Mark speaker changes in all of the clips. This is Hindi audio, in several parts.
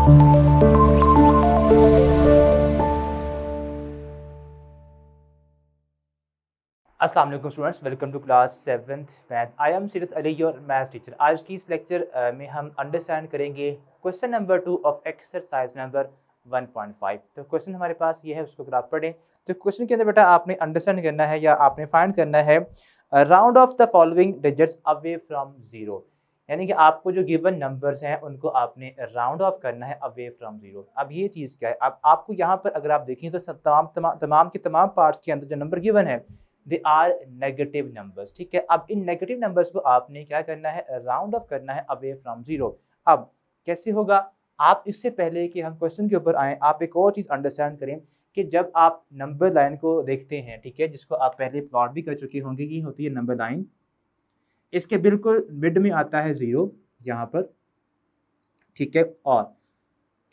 Speaker 1: अस्सलाम वालेकुम students, welcome to class 7th math. I am Seerat Ali, your maths teacher. आज की इस लेक्चर में हम अंडरस्टैंड करेंगे question number 2 of exercise number 1.5। तो क्वेश्चन हमारे पास ये है, उसको अगर आप पढ़ें तो क्वेश्चन के अंदर बेटा आपने अंडरस्टैंड करना है या आपने फाइंड करना है round of the following digits away from zero. यानी कि आपको जो गिवन नंबर्स हैं उनको आपने राउंड ऑफ करना है अवे फ्रॉम जीरो। अब ये चीज़ क्या है, अब आपको यहाँ पर अगर आप देखें तो तमाम पार्ट्स के अंदर जो नंबर गिवन है दे आर नेगेटिव नंबर्स। ठीक है, अब इन नेगेटिव नंबर्स को आपने क्या करना है, राउंड ऑफ करना है अवे फ्रॉम जीरो। अब कैसे होगा, आप इससे पहले कि हम क्वेश्चन के ऊपर आए, आप एक और चीज़ अंडरस्टैंड करें कि जब आप नंबर लाइन को देखते हैं, ठीक है, जिसको आप पहले प्लॉट भी कर चुके होंगे, ये होती है नंबर लाइन। इसके बिल्कुल मिड में आता है जीरो यहाँ पर, ठीक है, और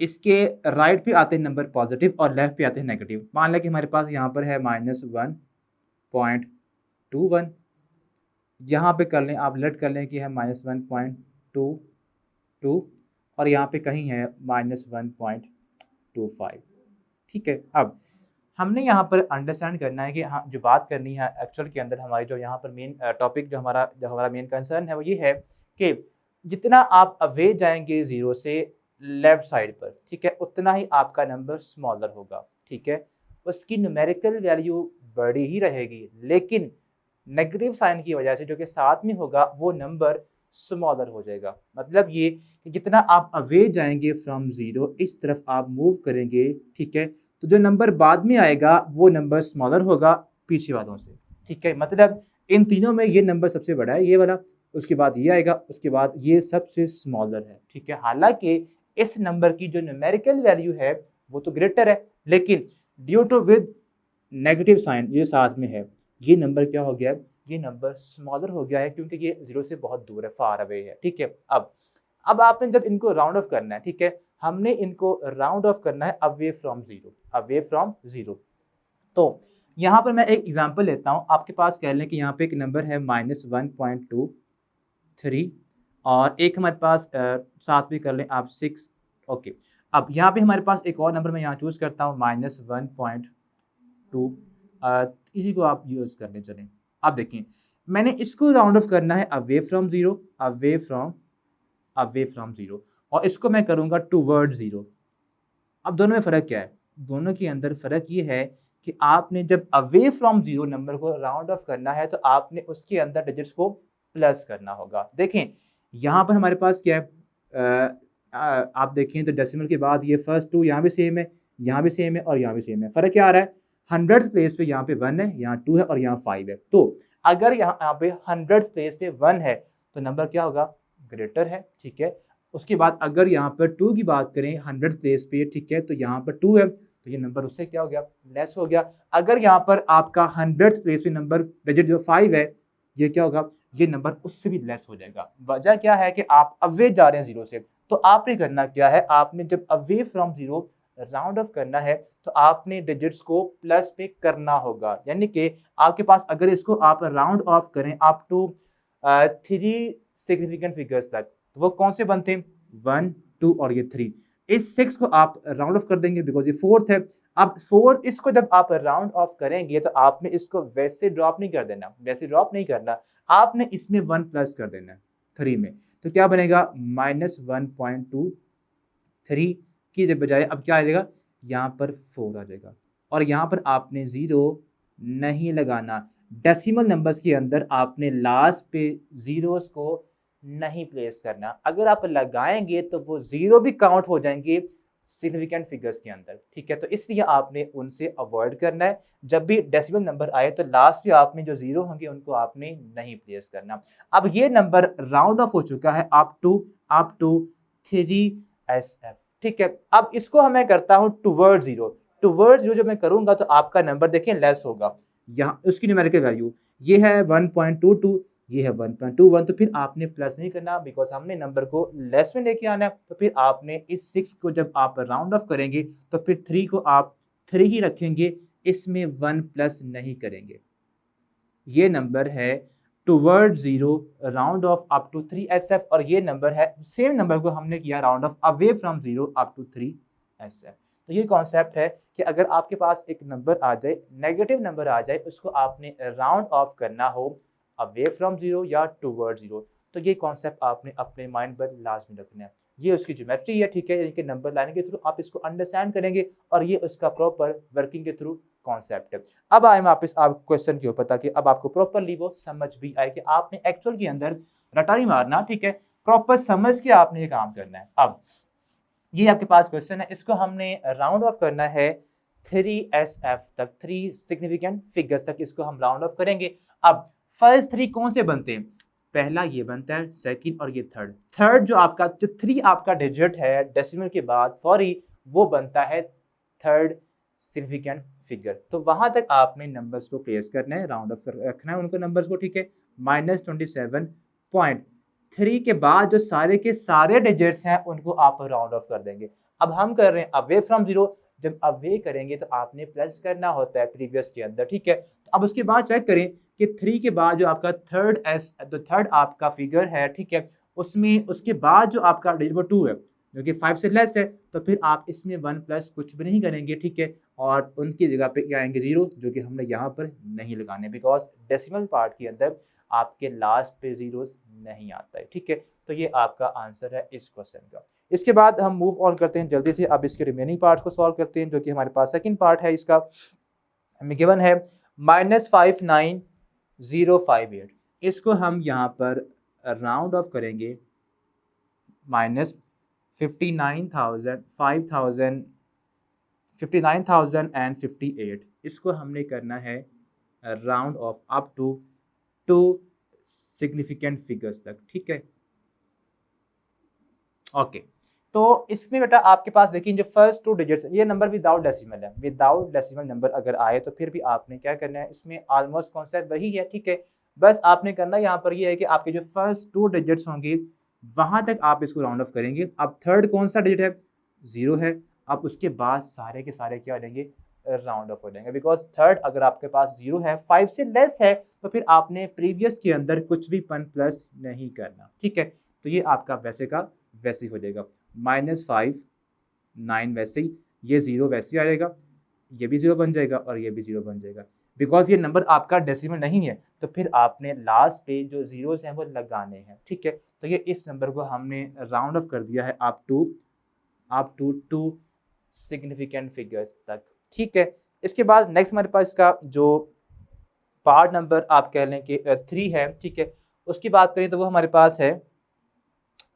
Speaker 1: इसके राइट पे आते हैं नंबर पॉजिटिव और लेफ्ट पे आते हैं नेगेटिव। मान लें कि हमारे पास यहाँ पर है -1.21, यहाँ पे कर लें, आप लेट कर लें कि है -1.22 और यहाँ पे कहीं है -1.25। ठीक है, अब हमने यहाँ पर अंडरस्टैंड करना है कि हाँ, जो बात करनी है एक्चुअल के अंदर हमारी, जो यहाँ पर मेन टॉपिक जो हमारा मेन कंसर्न है वो ये है कि जितना आप अवे जाएंगे ज़ीरो से लेफ्ट साइड पर, ठीक है, उतना ही आपका नंबर स्मॉलर होगा। ठीक है, उसकी न्यूमेरिकल वैल्यू बड़ी ही रहेगी, लेकिन नेगेटिव साइन की वजह से जो कि साथ में होगा वो नंबर स्मॉलर हो जाएगा। मतलब ये कि जितना आप अवे जाएंगे फ्रॉम ज़ीरो, इस तरफ आप मूव करेंगे, ठीक है, तो जो नंबर बाद में आएगा वो नंबर स्मॉलर होगा पीछे वालों से। ठीक है, मतलब इन तीनों में ये नंबर सबसे बड़ा है, ये वाला, उसके बाद ये आएगा, उसके बाद ये सबसे स्मॉलर है। ठीक है, हालांकि इस नंबर की जो न्यूमेरिकल वैल्यू है वो तो ग्रेटर है, लेकिन due to with negative sign ये साथ में है, ये नंबर क्या हो गया है, ये नंबर स्मॉलर हो गया है, क्योंकि ये जीरो से बहुत दूर है, फार अवे है। ठीक है, अब आपने जब इनको राउंड ऑफ करना है, ठीक है, हमने इनको राउंड ऑफ करना है away from zero, away from zero. तो यहाँ पर मैं एक एग्जांपल लेता हूँ, आपके पास कह लें कि यहाँ पे एक नंबर है -1.23 और एक हमारे पास साथ में कर लें आप 6। ओके, अब यहाँ पे हमारे पास एक और नंबर मैं यहाँ चूज करता हूँ -1.2, इसी को आप यूज करने चलें। अब देखें, मैंने इसको राउंड ऑफ करना है away from zero, away from zero, और इसको मैं करूँगा टूवर्ड जीरो। अब दोनों में फ़र्क क्या है, दोनों के अंदर फ़र्क ये है कि आपने जब अवे फ्रॉम जीरो नंबर को राउंड ऑफ करना है तो आपने उसके अंदर डिजिट्स को प्लस करना होगा। देखें यहाँ पर हमारे पास क्या है, आप देखें तो डेसिमल के बाद ये फर्स्ट टू यहाँ भी सेम है, यहाँ भी सेम है और यहाँ भी सेम है। फ़र्क क्या आ रहा है, 100th प्लेस पे यहाँ पे 1 है, यहाँ 2 है और यहाँ 5 है। तो अगर यहाँ पे 100th प्लेस पे 1 है तो नंबर क्या होगा, ग्रेटर है। ठीक है, उसके बाद अगर यहाँ पर 2 की बात करें 100th प्लेस पे, ठीक है, तो यहाँ पर 2 है तो ये नंबर उससे क्या हो गया, लेस हो गया। अगर यहाँ पर आपका 100th प्लेस पे नंबर डिजिट जो 5 है, ये क्या होगा, ये नंबर उससे भी लेस हो जाएगा। वजह क्या है कि आप अवे जा रहे हैं जीरो से, तो आपने करना क्या है, आपने जब away from zero round of करना है तो आपने डिजिट्स को प्लस पे करना होगा। यानी कि आपके पास अगर इसको आप राउंड ऑफ करें अप टू 3 सिग्निफिकेंट फिगर्स तक, तो वो कौन से बनते हैं, 1, 2 और ये 3। इस 6 को आप राउंड ऑफ कर देंगे बिकॉज ये 4th है। अब 4 इसको जब आप राउंड ऑफ करेंगे तो आपने इसको वैसे ड्रॉप नहीं कर देना, वैसे ड्रॉप नहीं करना, आपने इसमें 1 प्लस कर देना 3 में। तो क्या बनेगा, -1.23 की जब बजाय अब क्या आ जाएगा, यहाँ पर 4 आ जाएगा और यहाँ पर आपने 0 नहीं लगाना। डेसिमल नंबर्स के अंदर आपने लास्ट पे जीरोस को नहीं प्लेस करना, अगर आप लगाएंगे तो वो 0 भी काउंट हो जाएंगे सिग्निफिकेंट फिगर्स के अंदर। ठीक है, तो इसलिए आपने उनसे अवॉइड करना है। जब भी डेसिमल नंबर आए तो लास्ट पे आपने जो 0 होंगे उनको आपने नहीं प्लेस करना। अब ये नंबर राउंड ऑफ हो चुका है अप टू 3SF। ठीक है, अब इसको मैं करता हूँ टूवर्ड जीरो। टूवर्ड जीरो जब मैं करूंगा तो आपका नंबर देखिए लेस होगा। यहाँ उसकी न्यूमेरिकल वैल्यू ये है 1.22, ये है 1.21, तो फिर आपने प्लस नहीं करना बिकॉज हमने नंबर को लेस में लेके आना है। तो फिर आपने इस 6 को जब आप राउंड ऑफ करेंगे तो फिर 3 को आप 3 ही रखेंगे, इसमें 1 प्लस नहीं करेंगे। ये नंबर है toward zero round off up to 3SF, और ये नंबर है सेम नंबर को हमने किया round off away from zero up to 3SF। तो ये कॉन्सेप्ट है कि अगर आपके पास एक नंबर आ जाए, नेगेटिव नंबर आ जाए, उसको आपने राउंड ऑफ करना हो अवे फ्रॉम जीरो या टूवर्ड जीरो, तो ये कॉन्सेप्ट आपने अपने माइंड पर लाजमी रखना है। ये उसकी ज्योमेट्री है, ठीक है, यानी कि नंबर लाने के थ्रू आप इसको अंडरस्टैंड करेंगे और ये उसका प्रॉपर वर्किंग के थ्रू कॉन्सेप्ट है। अब आए वापस आप क्वेश्चन के ऊपर, ताकि अब आपको प्रॉपरली वो समझ भी आए कि आपने एक्चुअल के अंदर रटा नहीं मारना, ठीक है, प्रॉपर समझ के आपने ये काम करना है। अब ये आपके पास क्वेश्चन है, इसको हमने राउंड ऑफ करना है 3SF तक, 3 सिग्निफिकेंट फिगर्स तक इसको हम राउंड ऑफ करेंगे। अब फर्स्ट 3 कौन से बनते हैं? पहला ये बनता है, सेकंड और ये थर्ड जो आपका जो 3 आपका डिजिट है डेसिमल के बाद फॉरी, वो बनता है थर्ड सिग्निफिकेंट फिगर। तो वहां तक आपने नंबर्स को प्लेस करना है, राउंड ऑफ रखना है उनको नंबर्स को, ठीक है। -27.3 के बाद जो सारे के सारे डिजिट्स हैं उनको आप राउंड ऑफ कर देंगे। अब हम कर रहे हैं अवे फ्रॉम जीरो, जब अवे करेंगे तो आपने प्लस करना होता है प्रीवियस के अंदर, ठीक है। तो अब उसके बाद चेक करें कि 3 के बाद जो आपका थर्ड आपका फिगर है, ठीक है, उसमें उसके बाद जो आपका डिजिट वो 2 है, जो कि 5 से लेस है, तो फिर आप इसमें 1 प्लस कुछ भी नहीं करेंगे, ठीक है, और उनकी जगह पे क्या आएंगे 0, जो कि हमने यहाँ पर नहीं लगाने, बिकॉज डेसिमल पार्ट के अंदर आपके लास्ट पे जीरोस नहीं आता है, ठीक है। तो ये आपका आंसर है इस क्वेश्चन का। इसके बाद हम मूव ऑन करते हैं जल्दी से, अब इसके रिमेनिंग पार्ट्स को सॉल्व करते हैं, जो कि हमारे पास सेकंड पार्ट है इसका। हमें गिवन है -59058, इसको हम यहाँ पर राउंड ऑफ करेंगे -59,058, इसको हमने करना है round off up to 2 significant figures तक, ठीक है। ओके, तो इसमें बेटा आपके पास देखिए जो फर्स्ट 2 डिजिट्स, ये नंबर विदाउट डेसिमल है, विदाउट डेसिमल नंबर अगर आए तो फिर भी आपने क्या करना है, इसमें ऑलमोस्ट कॉन्सेप्ट वही है, ठीक है। बस आपने करना यहाँ पर ये है कि आपके जो फर्स्ट 2 डिजिट्स होंगे वहां तक आप इसको राउंड ऑफ करेंगे। अब थर्ड कौन सा डिजिट है? 0 है। अब उसके बाद सारे के सारे क्या हो जाएंगे, राउंड ऑफ हो जाएंगे, बिकॉज थर्ड अगर आपके पास 0 है, 5 से लेस है, तो फिर आपने प्रीवियस के अंदर कुछ भी 1 प्लस नहीं करना, ठीक है। तो ये आपका वैसे का वैसे ही हो जाएगा, -5,9 वैसे ही, ये 0 वैसे ही आएगा, ये भी 0 बन जाएगा और ये भी 0 बन जाएगा, बिकॉज ये नंबर आपका डेसिमल नहीं है, तो फिर आपने लास्ट पे जो जीरोस हैं वो लगाने हैं, ठीक है। तो ये इस नंबर को हमने राउंड ऑफ कर दिया है अप टू 2 सिग्निफिकेंट फिगर्स तक, ठीक है। इसके बाद नेक्स्ट हमारे पास इसका जो पार्ट नंबर आप कह लें कि 3 है, ठीक है, उसकी बात करें तो वो हमारे पास है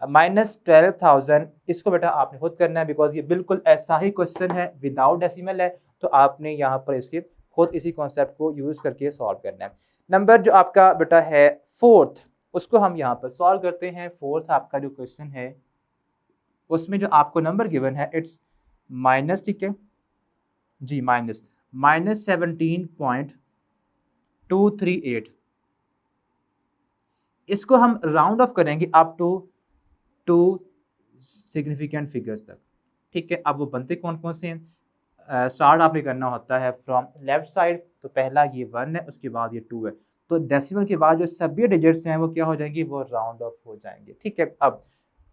Speaker 1: -12,000। इसको बेटा आपने खुद करना है, बिकॉज ये बिल्कुल ऐसा ही क्वेश्चन है, विदाउट डेसिमल है, तो आपने यहाँ पर इसके खुद इसी कॉन्सेप्ट को यूज करके सॉल्व करना है। नंबर जो आपका बेटा है फोर्थ, उसको हम यहाँ पर सॉल्व करते हैं। फोर्थ आपका जो क्वेश्चन है उसमें जो आपको नंबर गिवन है इट्स माइनस, ठीक है जी, -17.238, इसको हम राउंड ऑफ करेंगे अप टू 2 सिग्निफिकेंट फिगर्स तक, ठीक है। अब वो बनते कौन कौन से हैं? स्टार्ट आपने करना होता है फ्रॉम लेफ्ट साइड, तो पहला ये 1 है, उसके बाद ये 2 है, तो डेसिमल के बाद जो सभी डिजिट्स हैं वो क्या हो जाएंगी, वो राउंड ऑफ हो जाएंगे, ठीक है। अब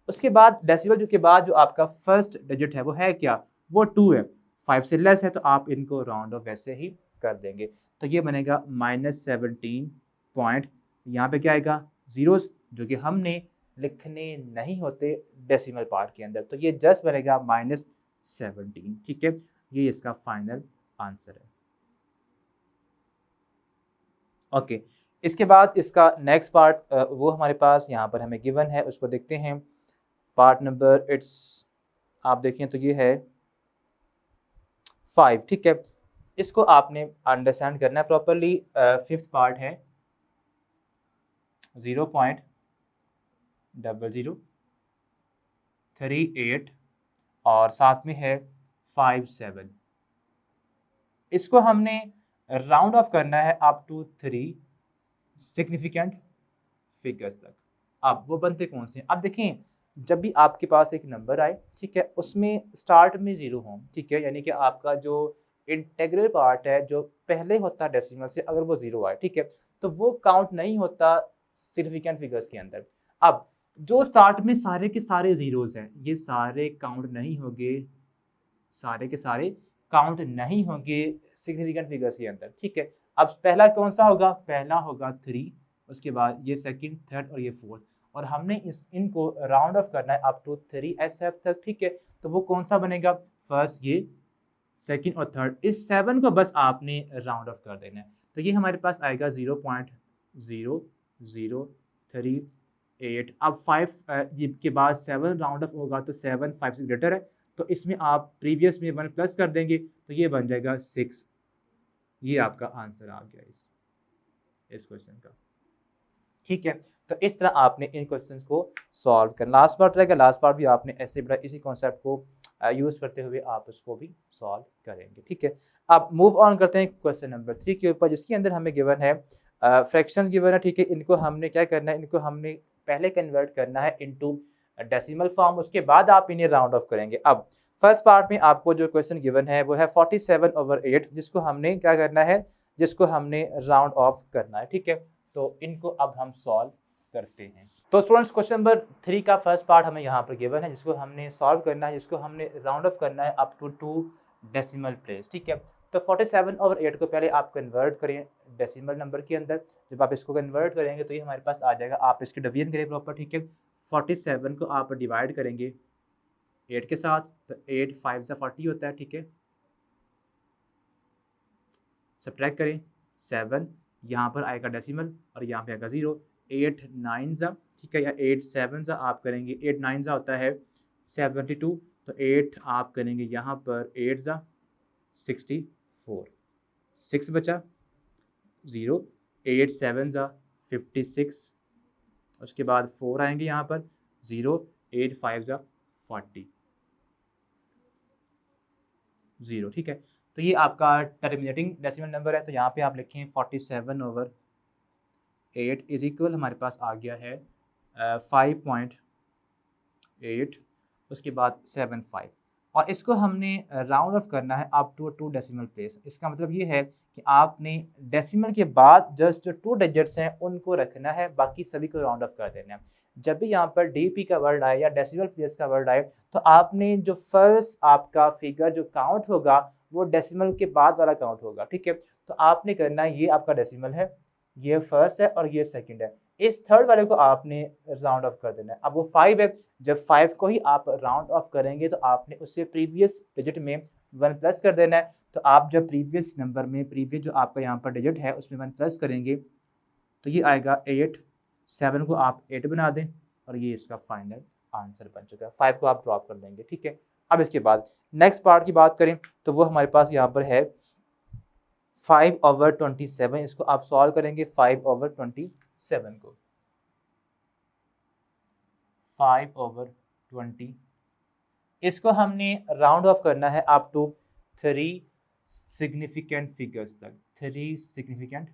Speaker 1: उसके बाद डेसिमल के बाद जो आपका फर्स्ट डिजिट है वो है क्या, वो 2 है, 5 से लेस है, तो आप इनको राउंड ऑफ वैसे ही कर देंगे। तो ये बनेगा -17 पॉइंट, यहाँ पे क्या आएगा जीरोस, जो कि हमने लिखने नहीं होते डेसिमल पार्ट के अंदर, तो ये जस्ट बनेगा -17, ठीक है। ये इसका फाइनल आंसर है। ओके, इसके बाद इसका नेक्स्ट पार्ट वो हमारे पास यहाँ पर हमें गिवन है, उसको देखते हैं। पार्ट नंबर इट्स आप देखें तो ये है 5, ठीक है। इसको आपने अंडरस्टैंड करना है प्रॉपरली। फिफ्थ पार्ट है 0.0038 और साथ में है 57। इसको हमने राउंड ऑफ करना है अप टू 3 सिग्निफिकेंट फिगर्स तक। अब वो बनते कौन से? अब देखें, जब भी आपके पास एक नंबर आए, ठीक है, उसमें स्टार्ट में 0 हो, ठीक है, यानी कि आपका जो इंटेग्रल पार्ट है जो पहले होता है डेसिमल से, अगर वो 0 आए, ठीक है, तो तो वो काउंट नहीं होता सिग्निफिकेंट फिगर्स के अंदर। अब जो स्टार्ट में सारे के सारे जीरोस हैं, ये सारे काउंट नहीं होंगे, सारे के सारे काउंट नहीं होंगे सिग्निफिकेंट फिगर्स के अंदर, ठीक है। अब पहला कौन सा होगा, पहला होगा 3, उसके बाद ये सेकंड, थर्ड और ये फोर्थ, और हमने इनको राउंड ऑफ करना है अप टू 3SF तक, ठीक है। तो वो कौन सा बनेगा, फर्स्ट ये, सेकंड और थर्ड, इस 7 को बस आपने राउंड ऑफ कर देना है। तो ये हमारे पास आएगा 0.0038। अब 5 के बाद 7 राउंड ऑफ होगा तो 7 5 से ग्रेटर है, तो इसमें आप प्रीवियस में 1 प्लस कर देंगे तो ये बन जाएगा 6। ये आपका आंसर आ गया इस क्वेश्चन का, ठीक है। तो इस तरह आपने इन क्वेश्चंस को सॉल्व करना। लास्ट पार्ट रहेगा, लास्ट पार्ट भी आपने ऐसे बड़ा इसी कॉन्सेप्ट को यूज़ करते हुए आप उसको भी सॉल्व करेंगे, ठीक है। अब मूव ऑन करते हैं क्वेश्चन नंबर 3 के ऊपर, जिसके अंदर हमें गिवन है फ्रैक्शंस गिवन है, ठीक है। इनको हमने क्या करना है, इनको हमने पहले कन्वर्ट करना है इनटू डेसिमल फॉर्म, उसके बाद आप इन्हें राउंड ऑफ करेंगे। अब फर्स्ट पार्ट में आपको जो क्वेश्चन गिवन है वो है 47/8, जिसको हमने क्या करना है, जिसको हमने राउंड ऑफ करना है, ठीक है। तो इनको अब हम सॉल्व करते हैं। तो स्टूडेंट्स क्वेश्चन नंबर 3 का फर्स्ट पार्ट हमें यहाँ पर गिवन है, जिसको हमने सॉल्व करना है, जिसको हमने राउंड ऑफ करना है अप टू 2 डेसिमल प्लेस, ठीक है। तो 47/8 को पहले आप कन्वर्ट करें डेसिमल नंबर के अंदर। जब आप इसको कन्वर्ट करेंगे तो ये हमारे पास आ जाएगा, आप इसकी डिवीजन करें प्रॉपर, ठीक है। 47 को आप डिवाइड करेंगे 8 के साथ, तो 8 5 सा 40 होता है, ठीक है। सब्ट्रैक्ट करें 7, यहाँ पर आएगा डेसिमल और यहाँ पे आएगा 0, 8 9 सा, ठीक है, या 8 7 सा आप करेंगे, 8 9 सा होता है 72, तो 8 आप करेंगे यहाँ पर 8 सा 64, 6 बचा 0, 8 7 सा 56, उसके बाद 4 आएंगे यहाँ पर 0, 8 5 सा 40, 0, ठीक है। तो ये आपका टर्मिनेटिंग डेसिमल नंबर है, तो यहाँ पे आप लिखें 47/8 इज इक्वल, हमारे पास आ गया है 5.8, उसके बाद 75, और इसको हमने राउंड ऑफ करना है अप टू 2 डेसिमल प्लेस। इसका मतलब ये है कि आपने डेसिमल के बाद जस्ट जो 2 डिजिट्स हैं उनको रखना है, बाकी सभी को राउंड ऑफ कर देना है। जब भी यहाँ पर DP का वर्ड आए या डेसिमल प्लेस का वर्ड आए, तो आपने जो फर्स्ट आपका फिगर जो काउंट होगा वो डेसिमल के बाद वाला काउंट होगा, ठीक है। तो आपने करना है, ये आपका डेसिमल है, ये फर्स्ट है और ये सेकंड है, इस थर्ड वाले को आपने राउंड ऑफ कर देना है। अब वो 5 है, जब 5 को ही आप राउंड ऑफ करेंगे तो आपने उससे प्रीवियस डिजिट में 1 प्लस कर देना है। तो आप जब प्रीवियस नंबर में प्रीवियस जो आपका यहाँ पर डिजिट है उसमें 1 प्लस करेंगे तो ये आएगा 8, 7 को आप 8 बना दें और ये इसका फाइनल आंसर बन चुका है। 5 को आप ड्रॉप कर देंगे, ठीक है। अब इसके बाद नेक्स्ट पार्ट की बात करें तो वो हमारे पास यहाँ पर है 5/27, इसको आप सॉल्व करेंगे 5/27 को, 5/20, इसको हमने राउंड ऑफ करना है अप टू 3 सिग्निफिकेंट फिगर्स तक, 3 सिग्निफिकेंट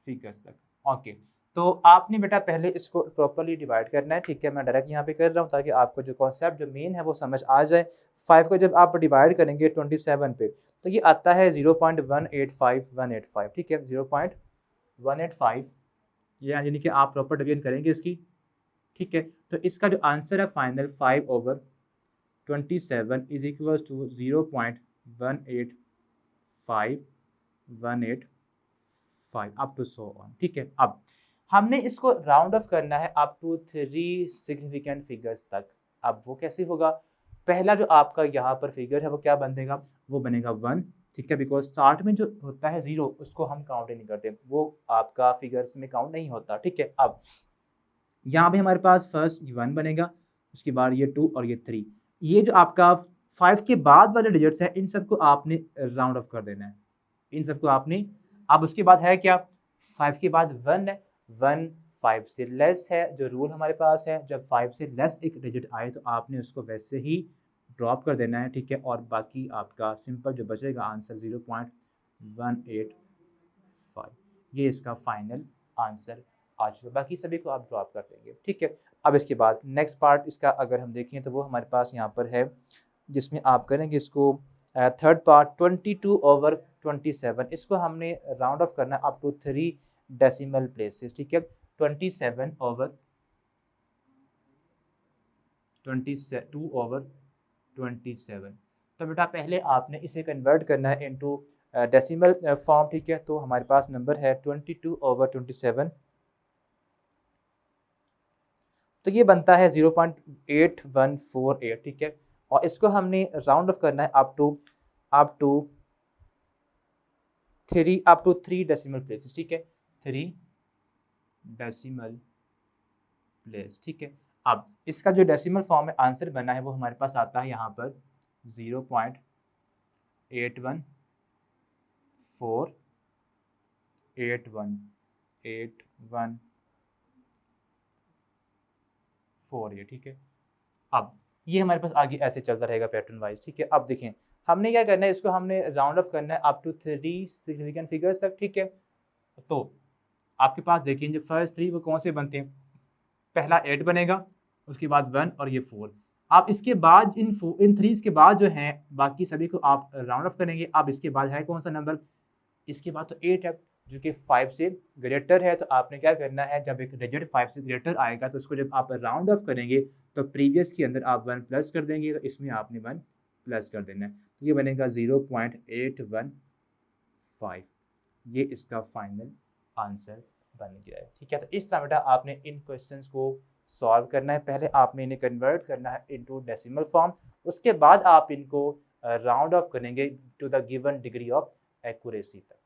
Speaker 1: फिगर्स तक, ओके। तो आपने बेटा पहले इसको प्रॉपर्ली डिवाइड करना है, ठीक है। मैं डायरेक्ट यहाँ पे कर रहा हूँ ताकि आपको जो कॉन्सेप्ट जो मेन है वो समझ आ जाए। 5 को जब आप डिवाइड करेंगे 27 पे तो ये आता है 0.185185, ठीक है, 0.185, यानी कि आप प्रॉपर डिवीजन करेंगे इसकी, ठीक है। तो इसका जो आंसर है final 5/27 is equal to 0.185 up to so on, ठीक है। अब हमने इसको राउंड ऑफ करना है अप टू 3 सिग्निफिकेंट फिगर्स तक। अब वो कैसे होगा, पहला जो आपका यहाँ पर फिगर है वो क्या बनेगा, वो बनेगा 1, ठीक है, बिकॉज स्टार्ट में जो होता है 0 उसको हम काउंट ही नहीं करते, वो आपका फिगर्स में काउंट नहीं होता, ठीक है। अब यहाँ पे हमारे पास फर्स्ट 1 बनेगा, उसके बाद ये 2 और ये 3, ये जो आपका 5 के बाद वाले डिजिट्स हैं इन सबको आपने राउंड ऑफ कर देना है, इन सबको आपने। अब उसके बाद है क्या, 5 के बाद 1 है, 1 5 से लेस है, जो रूल हमारे पास है जब 5 से लेस एक डिजिट आए तो आपने उसको वैसे ही ड्रॉप कर देना है, ठीक है। और बाकी आपका सिंपल जो बचेगा आंसर 0.185, ये इसका फाइनल आंसर आ चुका, बाकी सभी को आप ड्रॉप कर देंगे, ठीक है। अब इसके बाद नेक्स्ट पार्ट इसका अगर हम देखें तो वो हमारे पास यहाँ पर है, जिसमें आप करेंगे इसको थर्ड पार्ट 22/27, इसको हमने राउंड ऑफ करना है अप टू 3 डेसिमल प्लेसेस, ठीक है। 27 ओवर 27। तो बेटा पहले आपने इसे कन्वर्ट करना है इनटू डेसिमल फॉर्म, ठीक है। तो हमारे पास नंबर है 22/27, तो ये बनता है 0.8148, ठीक है। और इसको हमने राउंड ऑफ करना है अप टू 3 डेसिमल प्लेसेस, ठीक है, 3 डेसिमल प्लेस, ठीक है। अब इसका जो डेसिमल फॉर्म में आंसर बना है वो हमारे पास आता है यहाँ पर 0.814814, ठीक है। अब ये हमारे पास आगे ऐसे चलता रहेगा पैटर्न वाइज, ठीक है। अब देखें हमने क्या करना है, इसको हमने राउंड ऑफ करना है अप टू 3 सिग्निफिकेंट फिगर्स तक, ठीक है। तो आपके पास देखिए जो फर्स्ट 3 वो कौन से बनते हैं, पहला 8 बनेगा, उसके बाद 1 और ये 4। आप इसके बाद इन 3 के बाद जो हैं बाकी सभी को आप राउंड ऑफ करेंगे। अब इसके बाद है कौन सा नंबर, इसके बाद तो 8 है जो कि 5 से ग्रेटर है। तो आपने क्या करना है, जब एक डिजिट 5 से ग्रेटर आएगा तो उसको जब आप राउंड ऑफ करेंगे तो प्रीवियस के अंदर आप 1 प्लस कर देंगे, तो इसमें आपने 1 प्लस कर देना है, तो ये बनेगा 0.815। ये इसका फाइनल आंसर बन गया है, ठीक है। तो इस तरह बेटा आपने इन क्वेश्चंस को सॉल्व करना है। पहले आपने इन्हें कन्वर्ट करना है इनटू डेसिमल फॉर्म, उसके बाद आप इनको राउंड ऑफ करेंगे to the given degree of accuracy तक।